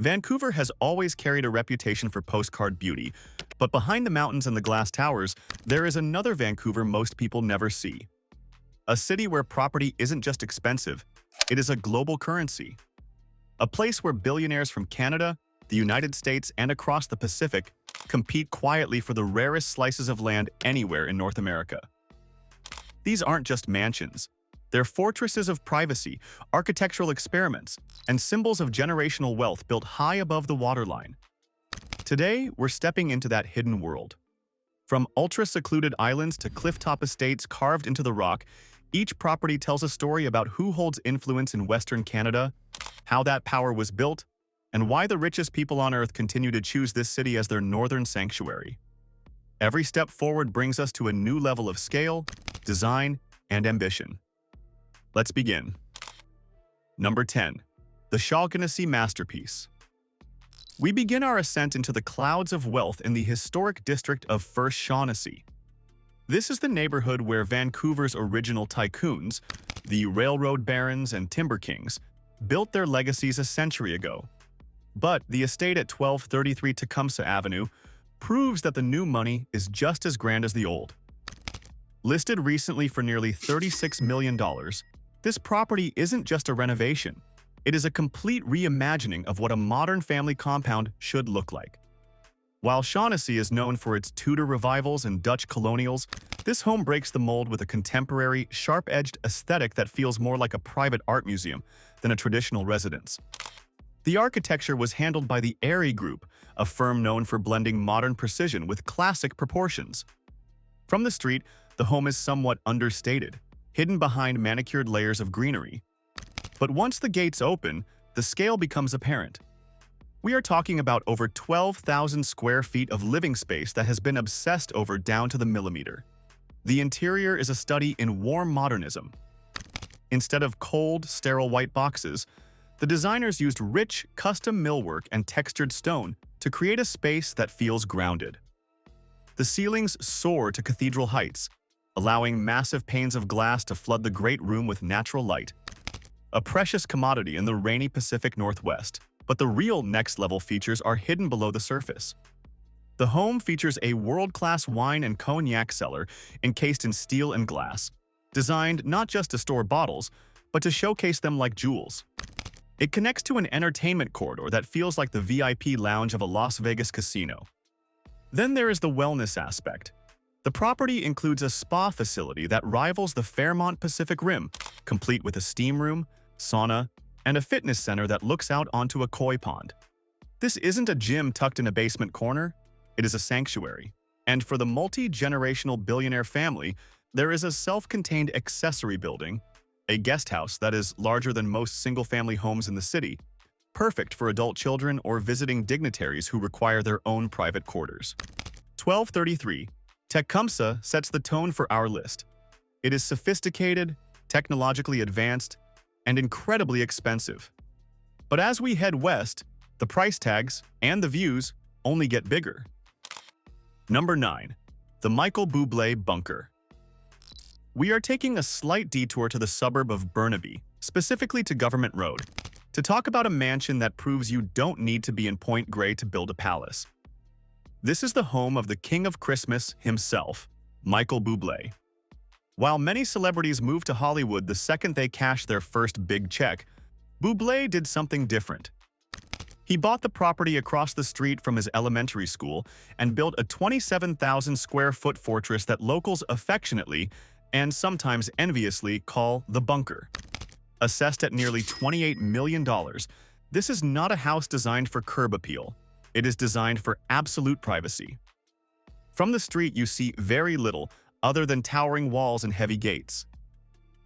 Vancouver has always carried a reputation for postcard beauty, but behind the mountains and the glass towers, there is another Vancouver most people never see. A city where property isn't just expensive, it is a global currency. A place where billionaires from Canada, the United States, and across the Pacific compete quietly for the rarest slices of land anywhere in North America. These aren't just mansions. They're fortresses of privacy, architectural experiments, and symbols of generational wealth built high above the waterline. Today, we're stepping into that hidden world. From ultra-secluded islands to clifftop estates carved into the rock, each property tells a story about who holds influence in Western Canada, how that power was built, and why the richest people on Earth continue to choose this city as their northern sanctuary. Every step forward brings us to a new level of scale, design, and ambition. Let's begin. Number 10. The Shaughnessy Masterpiece. We begin our ascent into the clouds of wealth in the historic district of First Shaughnessy. This is the neighborhood where Vancouver's original tycoons, the railroad barons and timber kings, built their legacies a century ago. But the estate at 1233 Tecumseh Avenue proves that the new money is just as grand as the old. Listed recently for nearly $36 million, this property isn't just a renovation. It is a complete reimagining of what a modern family compound should look like. While Shaughnessy is known for its Tudor revivals and Dutch colonials, this home breaks the mold with a contemporary, sharp-edged aesthetic that feels more like a private art museum than a traditional residence. The architecture was handled by the Airy Group, a firm known for blending modern precision with classic proportions. From the street, the home is somewhat understated, hidden behind manicured layers of greenery. But once the gates open, the scale becomes apparent. We are talking about over 12,000 square feet of living space that has been obsessed over down to the millimeter. The interior is a study in warm modernism. Instead of cold, sterile white boxes, the designers used rich, custom millwork and textured stone to create a space that feels grounded. The ceilings soar to cathedral heights, allowing massive panes of glass to flood the great room with natural light. A precious commodity in the rainy Pacific Northwest, but the real next-level features are hidden below the surface. The home features a world-class wine and cognac cellar encased in steel and glass, designed not just to store bottles, but to showcase them like jewels. It connects to an entertainment corridor that feels like the VIP lounge of a Las Vegas casino. Then there is the wellness aspect. The property includes a spa facility that rivals the Fairmont Pacific Rim, complete with a steam room, sauna, and a fitness center that looks out onto a koi pond. This isn't a gym tucked in a basement corner, it is a sanctuary. And for the multi-generational billionaire family, there is a self-contained accessory building, a guest house that is larger than most single-family homes in the city, perfect for adult children or visiting dignitaries who require their own private quarters. 1233. Tecumseh sets the tone for our list. It is sophisticated, technologically advanced, and incredibly expensive. But as we head west, the price tags and the views only get bigger. Number 9. The Michael Buble Bunker. We are taking a slight detour to the suburb of Burnaby, specifically to Government Road, to talk about a mansion that proves you don't need to be in Point Grey to build a palace. This is the home of the King of Christmas himself, Michael Buble. While many celebrities move to Hollywood the second they cash their first big check, Buble did something different. He bought the property across the street from his elementary school and built a 27,000 square foot fortress that locals affectionately and sometimes enviously call the Bunker. Assessed at nearly $28 million, this is not a house designed for curb appeal. It is designed for absolute privacy. From the street, you see very little other than towering walls and heavy gates.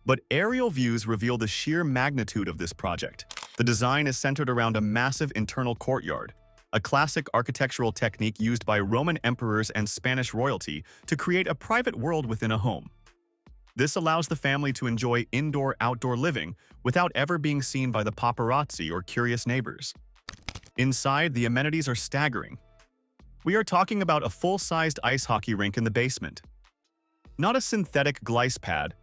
But aerial views reveal the sheer magnitude of this project. The design is centered around a massive internal courtyard, a classic architectural technique used by Roman emperors and Spanish royalty to create a private world within a home. This allows the family to enjoy indoor-outdoor living without ever being seen by the paparazzi or curious neighbors. Inside, the amenities are staggering. We are talking about a full-sized ice hockey rink in the basement. Not a synthetic glice pad,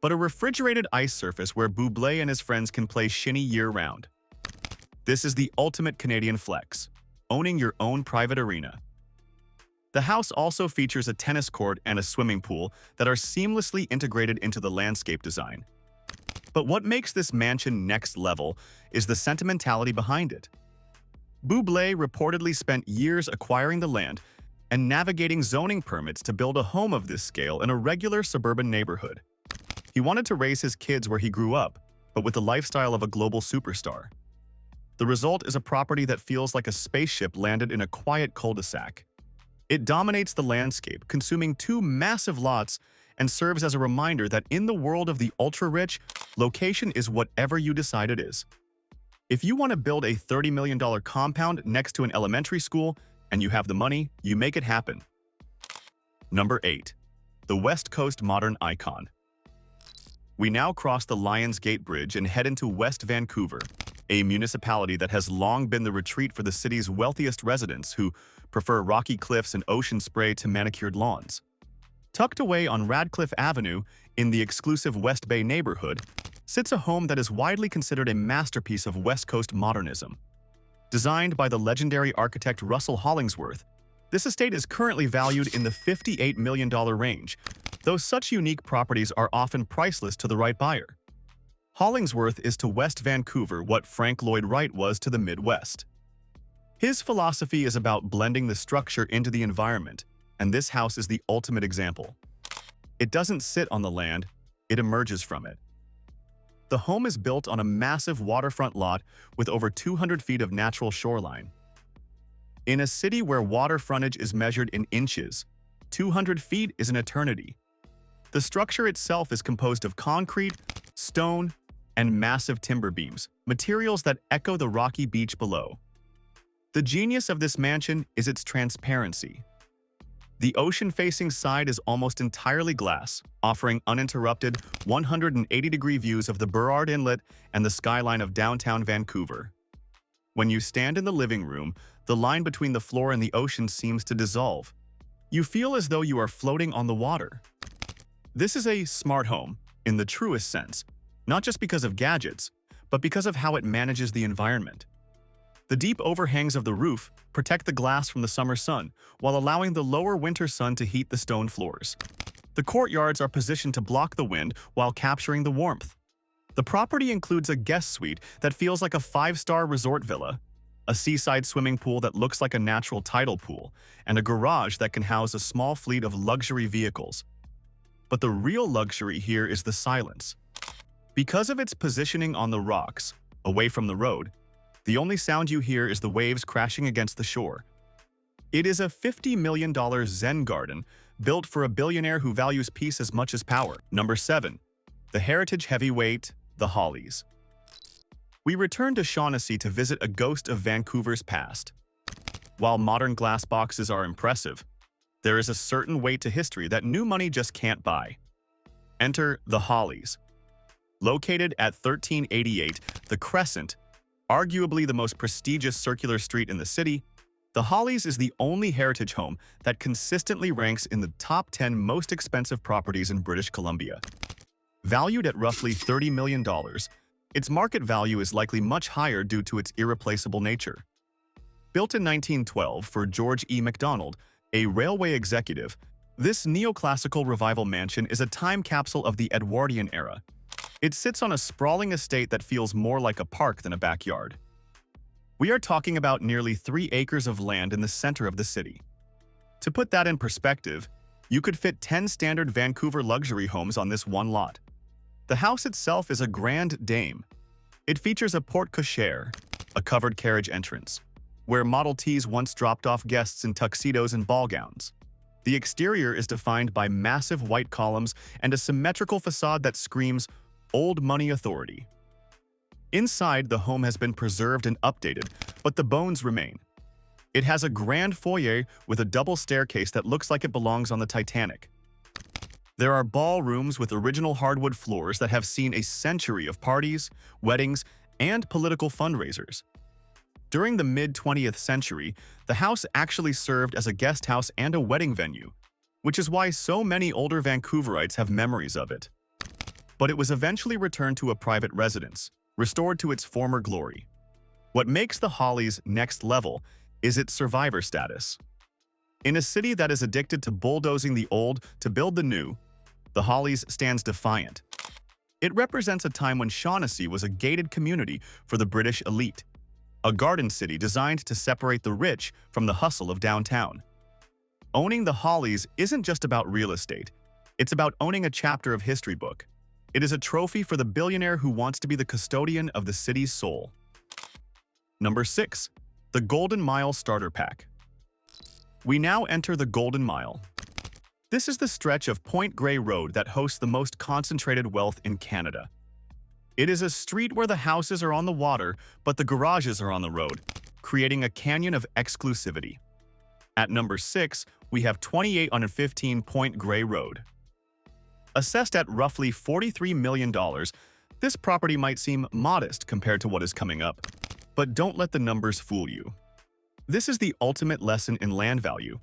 but a refrigerated ice surface where Buble and his friends can play shinny year-round. This is the ultimate Canadian flex, owning your own private arena. The house also features a tennis court and a swimming pool that are seamlessly integrated into the landscape design. But what makes this mansion next level is the sentimentality behind it. Buble reportedly spent years acquiring the land and navigating zoning permits to build a home of this scale in a regular suburban neighborhood. He wanted to raise his kids where he grew up, but with the lifestyle of a global superstar. The result is a property that feels like a spaceship landed in a quiet cul-de-sac. It dominates the landscape, consuming 2 massive lots, and serves as a reminder that in the world of the ultra-rich, location is whatever you decide it is. If you want to build a $30 million compound next to an elementary school and you have the money, you make it happen. Number 8. The West Coast Modern Icon. We now cross the Lions Gate Bridge and head into West Vancouver, a municipality that has long been the retreat for the city's wealthiest residents who prefer rocky cliffs and ocean spray to manicured lawns. Tucked away on Radcliffe Avenue in the exclusive West Bay neighborhood sits a home that is widely considered a masterpiece of West Coast modernism. Designed by the legendary architect Russell Hollingsworth, this estate is currently valued in the $58 million range, though such unique properties are often priceless to the right buyer. Hollingsworth is to West Vancouver what Frank Lloyd Wright was to the Midwest. His philosophy is about blending the structure into the environment, and this house is the ultimate example. It doesn't sit on the land, it emerges from it. The home is built on a massive waterfront lot with over 200 feet of natural shoreline. In a city where water frontage is measured in inches, 200 feet is an eternity. The structure itself is composed of concrete, stone, and massive timber beams, materials that echo the rocky beach below. The genius of this mansion is its transparency. The ocean-facing side is almost entirely glass, offering uninterrupted 180-degree views of the Burrard Inlet and the skyline of downtown Vancouver. When you stand in the living room, the line between the floor and the ocean seems to dissolve. You feel as though you are floating on the water. This is a smart home, in the truest sense, not just because of gadgets, but because of how it manages the environment. The deep overhangs of the roof protect the glass from the summer sun, while allowing the lower winter sun to heat the stone floors. The courtyards are positioned to block the wind while capturing the warmth. The property includes a guest suite that feels like a 5-star resort villa, a seaside swimming pool that looks like a natural tidal pool, and a garage that can house a small fleet of luxury vehicles. But the real luxury here is the silence. Because of its positioning on the rocks, away from the road, the only sound you hear is the waves crashing against the shore. It is a $50 million Zen garden built for a billionaire who values peace as much as power. Number 7. The heritage heavyweight, the Hollies. We return to Shaughnessy to visit a ghost of Vancouver's past. While modern glass boxes are impressive, there is a certain weight to history that new money just can't buy. Enter the Hollies. Located at 1388 The Crescent, arguably the most prestigious circular street in the city, the Hollies is the only heritage home that consistently ranks in the top 10 most expensive properties in British Columbia. Valued at roughly $30 million, its market value is likely much higher due to its irreplaceable nature. Built in 1912 for George E. MacDonald, a railway executive, this neoclassical revival mansion is a time capsule of the Edwardian era. It sits on a sprawling estate that feels more like a park than a backyard. We are talking about nearly 3 acres of land in the center of the city. To put that in perspective, you could fit 10 standard Vancouver luxury homes on this one lot. The house itself is a grande dame. It features a porte-cochere, a covered carriage entrance, where Model Ts once dropped off guests in tuxedos and ball gowns. The exterior is defined by massive white columns and a symmetrical facade that screams old money authority. Inside, the home has been preserved and updated, but the bones remain. It has a grand foyer with a double staircase that looks like it belongs on the Titanic. There are ballrooms with original hardwood floors that have seen a century of parties, weddings, and political fundraisers. During the mid-20th century, the house actually served as a guest house and a wedding venue, which is why so many older Vancouverites have memories of it. But it was eventually returned to a private residence, restored to its former glory. What makes the Hollies next level is its survivor status. In a city that is addicted to bulldozing the old to build the new, the Hollies stands defiant. It represents a time when Shaughnessy was a gated community for the British elite, a garden city designed to separate the rich from the hustle of downtown. Owning the Hollies isn't just about real estate, it's about owning a chapter of history book. It is a trophy for the billionaire who wants to be the custodian of the city's soul. Number 6. The Golden Mile Starter Pack. We now enter the Golden Mile. This is the stretch of Point Grey Road that hosts the most concentrated wealth in Canada. It is a street where the houses are on the water, but the garages are on the road, creating a canyon of exclusivity. At number 6, we have 2815 Point Grey Road. Assessed at roughly $43 million, this property might seem modest compared to what is coming up. But don't let the numbers fool you. This is the ultimate lesson in land value.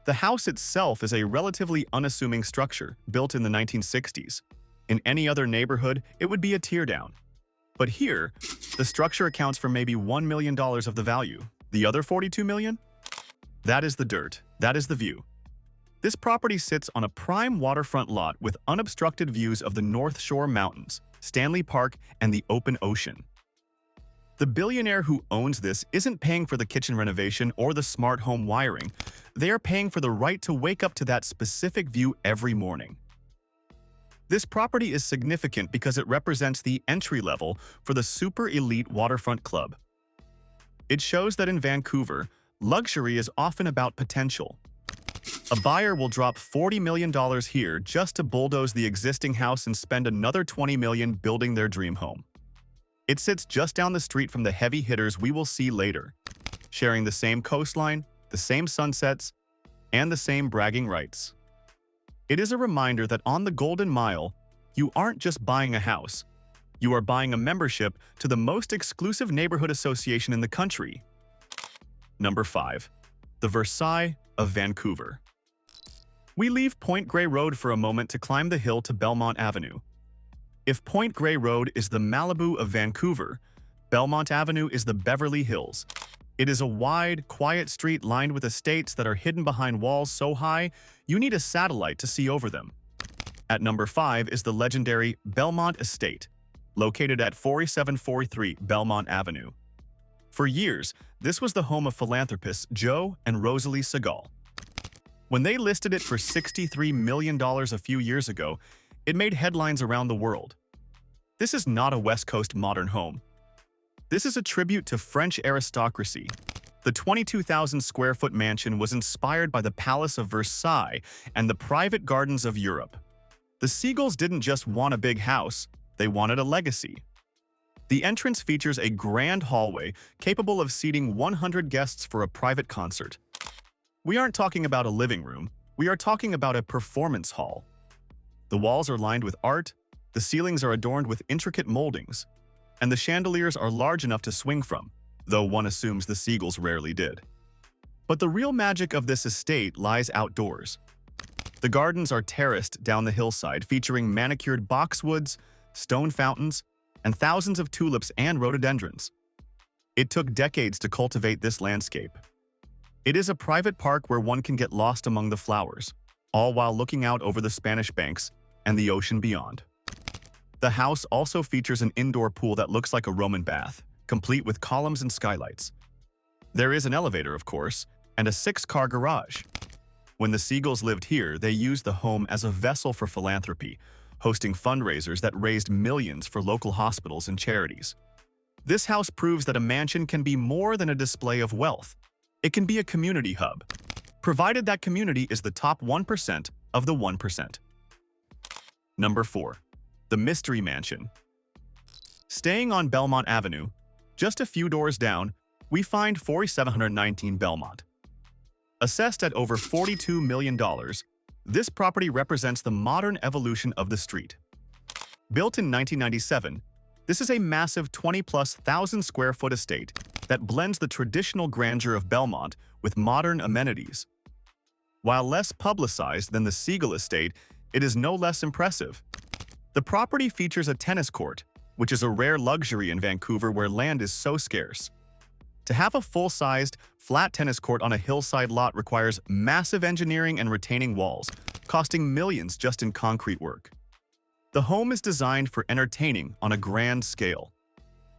The house itself is a relatively unassuming structure built in the 1960s. In any other neighborhood, it would be a teardown. But here, the structure accounts for maybe $1 million of the value. The other $42 million? That is the dirt. That is the view. This property sits on a prime waterfront lot with unobstructed views of the North Shore Mountains, Stanley Park, and the open ocean. The billionaire who owns this isn't paying for the kitchen renovation or the smart home wiring. They are paying for the right to wake up to that specific view every morning. This property is significant because it represents the entry level for the super elite waterfront club. It shows that in Vancouver, luxury is often about potential. A buyer will drop $40 million here just to bulldoze the existing house and spend another $20 million building their dream home. It sits just down the street from the heavy hitters we will see later, sharing the same coastline, the same sunsets, and the same bragging rights. It is a reminder that on the Golden Mile, you aren't just buying a house, you are buying a membership to the most exclusive neighborhood association in the country. Number 5. The Versailles of Vancouver. We leave Point Grey Road for a moment to climb the hill to Belmont Avenue. If Point Grey Road is the Malibu of Vancouver, Belmont Avenue is the Beverly Hills. It is a wide, quiet street lined with estates that are hidden behind walls so high you need a satellite to see over them. At number 5 is the legendary Belmont Estate, located at 4743 Belmont Avenue. For years, this was the home of philanthropists Joe and Rosalie Segal. When they listed it for $63 million a few years ago, it made headlines around the world. This is not a West Coast modern home. This is a tribute to French aristocracy. The 22,000-square-foot mansion was inspired by the Palace of Versailles and the private gardens of Europe. The Segals didn't just want a big house, they wanted a legacy. The entrance features a grand hallway capable of seating 100 guests for a private concert. We aren't talking about a living room, we are talking about a performance hall. The walls are lined with art, the ceilings are adorned with intricate moldings, and the chandeliers are large enough to swing from, though one assumes the Segals rarely did. But the real magic of this estate lies outdoors. The gardens are terraced down the hillside, featuring manicured boxwoods, stone fountains, and thousands of tulips and rhododendrons. It took decades to cultivate this landscape. It is a private park where one can get lost among the flowers, all while looking out over the Spanish banks and the ocean beyond. The house also features an indoor pool that looks like a Roman bath, complete with columns and skylights. There is an elevator, of course, and a 6-car garage. When the Segals lived here, they used the home as a vessel for philanthropy, hosting fundraisers that raised millions for local hospitals and charities. This house proves that a mansion can be more than a display of wealth. It can be a community hub, provided that community is the top 1% of the 1%. Number 4. The Mystery Mansion. Staying on Belmont Avenue, just a few doors down, we find 4719 Belmont. Assessed at over $42 million, this property represents the modern evolution of the street. Built in 1997, this is a massive 20,000+ square foot estate that blends the traditional grandeur of Belmont with modern amenities. While less publicized than the Segal estate, it is no less impressive. The property features a tennis court, which is a rare luxury in Vancouver where land is so scarce. To have a full-sized, flat tennis court on a hillside lot requires massive engineering and retaining walls, costing millions just in concrete work. The home is designed for entertaining on a grand scale.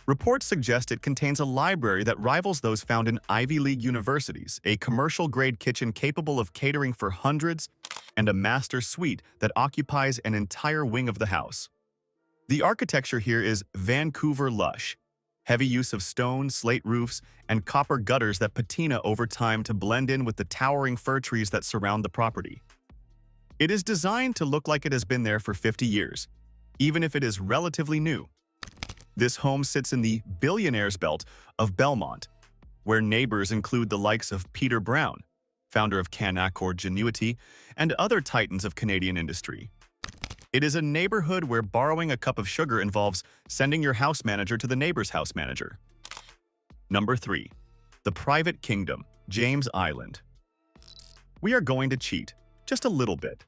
Reports suggest it contains a library that rivals those found in Ivy League universities, a commercial-grade kitchen capable of catering for hundreds, and a master suite that occupies an entire wing of the house. The architecture here is Vancouver lush. Heavy use of stone, slate roofs, and copper gutters that patina over time to blend in with the towering fir trees that surround the property. It is designed to look like it has been there for 50 years, even if it is relatively new. This home sits in the Billionaires belt of Belmont, where neighbors include the likes of Peter Brown, founder of Canaccord Genuity, and other titans of Canadian industry. It is a neighborhood where borrowing a cup of sugar involves sending your house manager to the neighbor's house manager. Number 3. The Private Kingdom, James Island. We are going to cheat, just a little bit.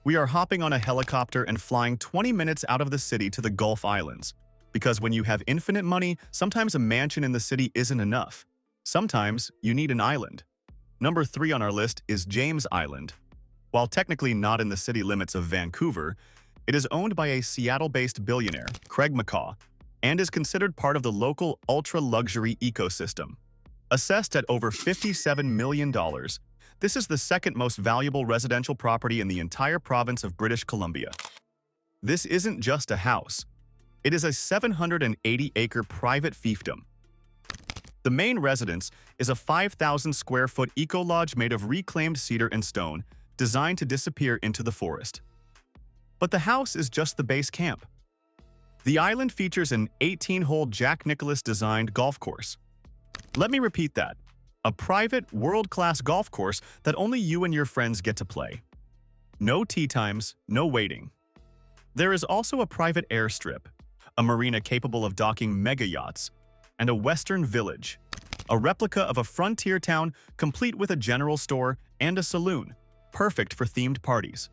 We are hopping on a helicopter and flying 20 minutes out of the city to the Gulf Islands. Because when you have infinite money, sometimes a mansion in the city isn't enough. Sometimes you need an island. Number 3 on our list is James Island. While technically not in the city limits of Vancouver, it is owned by a Seattle-based billionaire, Craig McCaw, and is considered part of the local ultra-luxury ecosystem. Assessed at over $57 million, this is the second most valuable residential property in the entire province of British Columbia. This isn't just a house. It is a 780-acre private fiefdom. The main residence is a 5,000-square-foot eco-lodge made of reclaimed cedar and stone, designed to disappear into the forest. But the house is just the base camp. The island features an 18-hole Jack Nicklaus-designed golf course. Let me repeat that. A private, world-class golf course that only you and your friends get to play. No tee times, no waiting. There is also a private airstrip, a marina capable of docking mega yachts, and a Western Village, a replica of a frontier town complete with a general store and a saloon, perfect for themed parties.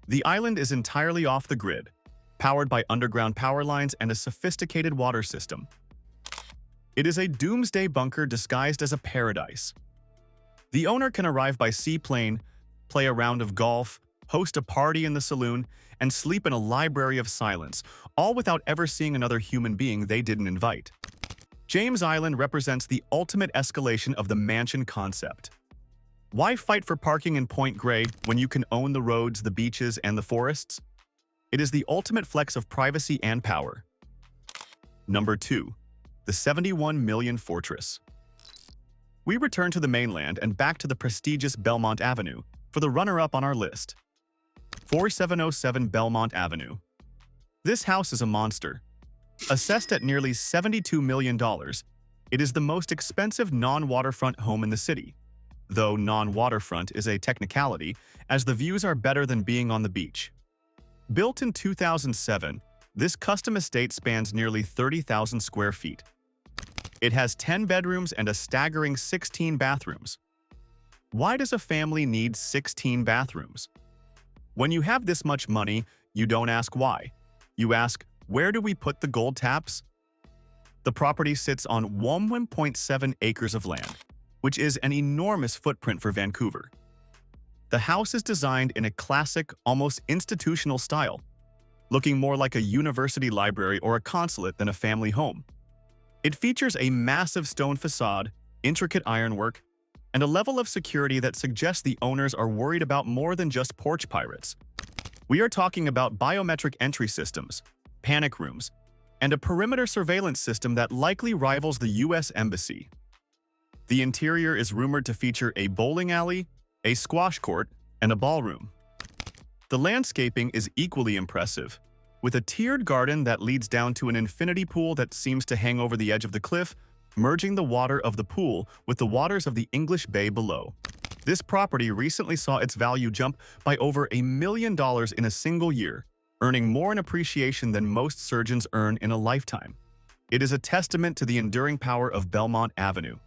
The island is entirely off the grid, powered by underground power lines and a sophisticated water system. It is a doomsday bunker disguised as a paradise. The owner can arrive by seaplane, play a round of golf, host a party in the saloon, and sleep in a library of silence, all without ever seeing another human being they didn't invite. James Island represents the ultimate escalation of the mansion concept. Why fight for parking in Point Grey when you can own the roads, the beaches, and the forests? It is the ultimate flex of privacy and power. Number 2. The 71 Million Fortress. We return to the mainland and back to the prestigious Belmont Avenue for the runner-up on our list. 4707 Belmont Avenue. This house is a monster. Assessed at nearly $72 million, it is the most expensive non-waterfront home in the city. Though non-waterfront is a technicality, as the views are better than being on the beach. Built in 2007, this custom estate spans nearly 30,000 square feet. It has 10 bedrooms and a staggering 16 bathrooms. Why does a family need 16 bathrooms? When you have this much money, you don't ask why. You ask, where do we put the gold taps? The property sits on 1.7 acres of land, which is an enormous footprint for Vancouver. The house is designed in a classic, almost institutional style, looking more like a university library or a consulate than a family home. It features a massive stone facade, intricate ironwork, and a level of security that suggests the owners are worried about more than just porch pirates. We are talking about biometric entry systems, panic rooms, and a perimeter surveillance system that likely rivals the U.S. Embassy. The interior is rumored to feature a bowling alley, a squash court, and a ballroom. The landscaping is equally impressive, with a tiered garden that leads down to an infinity pool that seems to hang over the edge of the cliff, merging the water of the pool with the waters of the English Bay below. This property recently saw its value jump by over $1 million in a single year, earning more in appreciation than most surgeons earn in a lifetime. It is a testament to the enduring power of Belmont Avenue.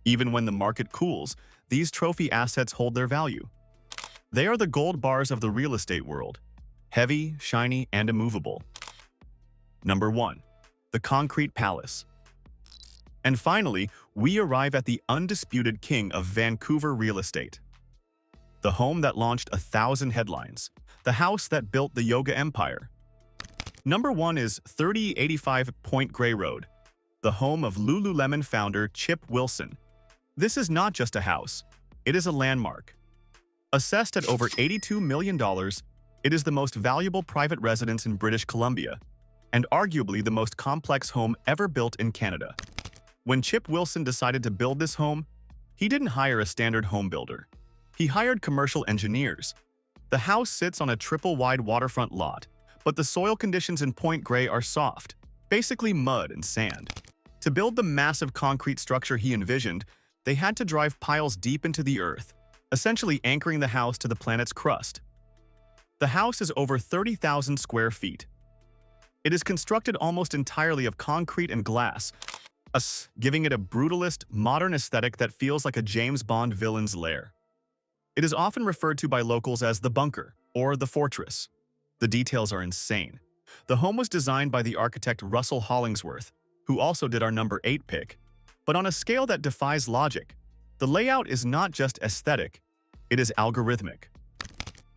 Even when the market cools, these trophy assets hold their value. They are the gold bars of the real estate world, heavy, shiny, and immovable. Number 1. The Concrete Palace. And finally, we arrive at the undisputed king of Vancouver real estate. The home that launched 1,000 headlines. The house that built the yoga empire. Number 1 is 3085 Point Grey Road, the home of Lululemon founder Chip Wilson. This is not just a house, it is a landmark. Assessed at over $82 million, it is the most valuable private residence in British Columbia, and arguably the most complex home ever built in Canada. When Chip Wilson decided to build this home, he didn't hire a standard home builder. He hired commercial engineers. The house sits on a triple-wide waterfront lot, but the soil conditions in Point Grey are soft, basically mud and sand. To build the massive concrete structure he envisioned, they had to drive piles deep into the earth, essentially anchoring the house to the planet's crust. The house is over 30,000 square feet. It is constructed almost entirely of concrete and glass, giving it a brutalist, modern aesthetic that feels like a James Bond villain's lair. It is often referred to by locals as the bunker or the fortress. The details are insane. The home was designed by the architect Russell Hollingsworth, who also did our number 8 pick, but on a scale that defies logic. The layout is not just aesthetic, it is algorithmic.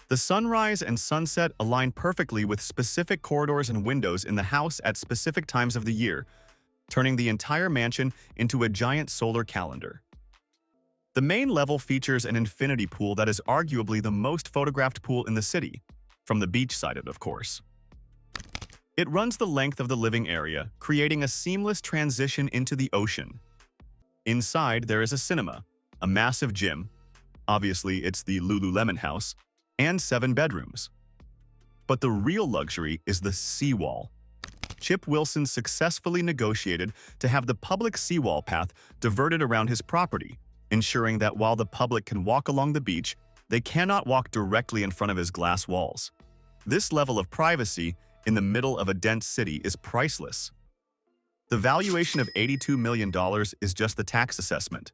The sunrise and sunset align perfectly with specific corridors and windows in the house at specific times of the year, turning the entire mansion into a giant solar calendar. The main level features an infinity pool that is arguably the most photographed pool in the city, from the beach side of course. It runs the length of the living area, creating a seamless transition into the ocean. Inside, there is a cinema, a massive gym, obviously it's the Lululemon house, and 7 bedrooms. But the real luxury is the seawall. Chip Wilson successfully negotiated to have the public seawall path diverted around his property, ensuring that while the public can walk along the beach, they cannot walk directly in front of his glass walls. This level of privacy in the middle of a dense city is priceless. The valuation of $82 million is just the tax assessment.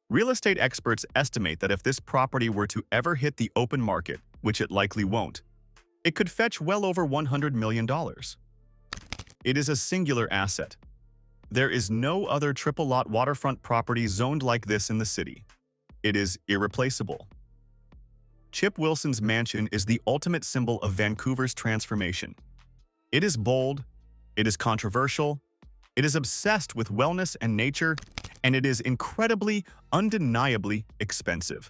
Real estate experts estimate that if this property were to ever hit the open market, which it likely won't, it could fetch well over $100 million. It is a singular asset. There is no other triple-lot waterfront property zoned like this in the city. It is irreplaceable. Chip Wilson's mansion is the ultimate symbol of Vancouver's transformation. It is bold, it is controversial, it is obsessed with wellness and nature, and it is incredibly, undeniably expensive.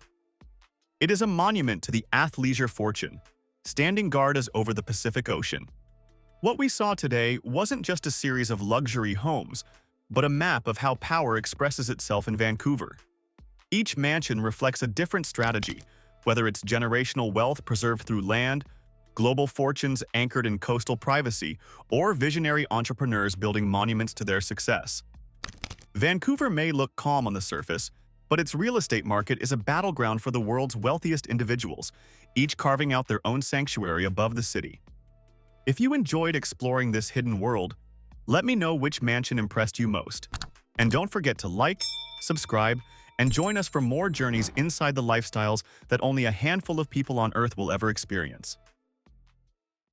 It is a monument to the athleisure fortune, standing guard as over the Pacific Ocean. What we saw today wasn't just a series of luxury homes, but a map of how power expresses itself in Vancouver. Each mansion reflects a different strategy, whether it's generational wealth preserved through land, global fortunes anchored in coastal privacy, or visionary entrepreneurs building monuments to their success. Vancouver may look calm on the surface, but its real estate market is a battleground for the world's wealthiest individuals, each carving out their own sanctuary above the city. If you enjoyed exploring this hidden world, let me know which mansion impressed you most. And don't forget to like, subscribe, and join us for more journeys inside the lifestyles that only a handful of people on Earth will ever experience.